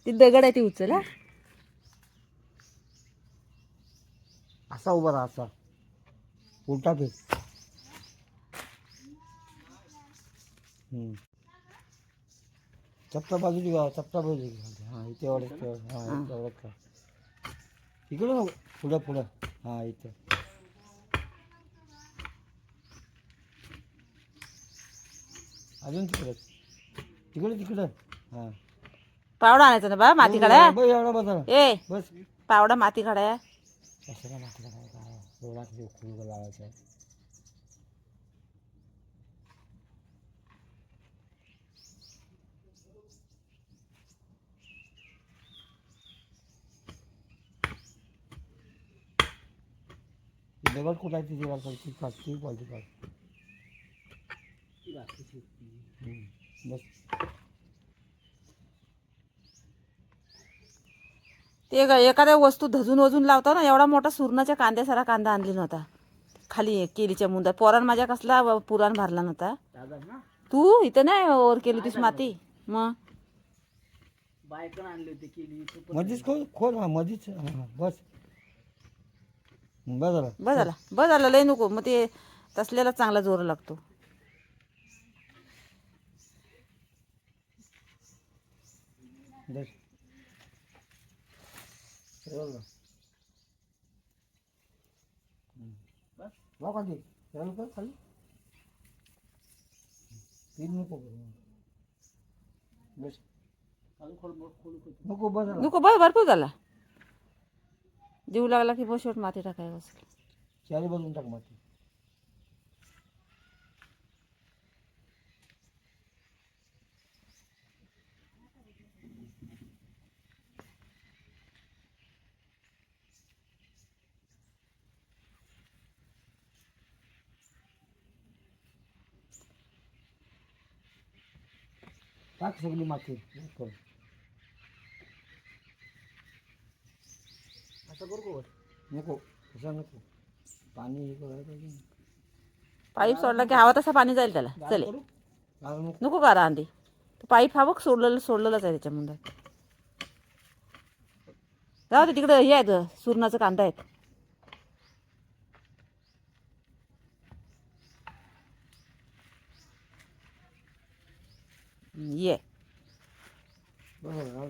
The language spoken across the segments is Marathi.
ती दगड आहे ती उचल हा. असा उभा राहा असा उलटा फेक. चपटा बाजूची घ्या चपटा बाजूची घ्या. हां इथे एवढं हां एवढं का इकडं पुढं पुढं हां इथं. अजून तिकडं तिकडं तिकडं हां. पावडा आणायचा ना बा माती काढा. बस एवढा बसा ए बस. पावडा माती काढा. कशाला माती काय काय एवढा किती उकळून लावायचा. दगड कुठायची ती वाटतं ती काढती पाहिजे काय. बस ते एखाद्या वस्तू धजून वजून लावता ना एवढा मोठा सुरणाच्या कांद्यासारा कांदा आणली नव्हता खाली केलीच्या मुंदा. पोरान माझ्या कसला पुराण भरला नव्हता. तू इथं नाही वर केली तीस माती मग बायकन आणली होती केली. मधीच खोल हा मधीच बस बस झालं बस झाला बस झाला लय नको मग ते तसल्याला चांगला जोर लागतो. बस वा खाली कर खाली तीन नको बस नको बस झालं. नको बस भरपूर झाला. जीव लागला की बस माती टाकायला असेल. चारी बाजून टाक माती. टाक सगळी माती कर. असं करू नको तसं नको पाणी हे करायला पाहिजे. पाईप सोडला की हवा तसा पाणी जाईल त्याला. चले करू नको नको करा आंधी तो पाईप हवं सोडलेलंच आहे त्याच्या मुंडात. जाऊ दे तिकडं हे आहेत सुरणाचं कांदा आहेत. ये बरोबर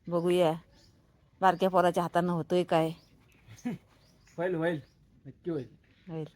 बघूया बारक्या पोराच्या हातानं होतोय काय. होईल होईल नक्की होईल. होईल.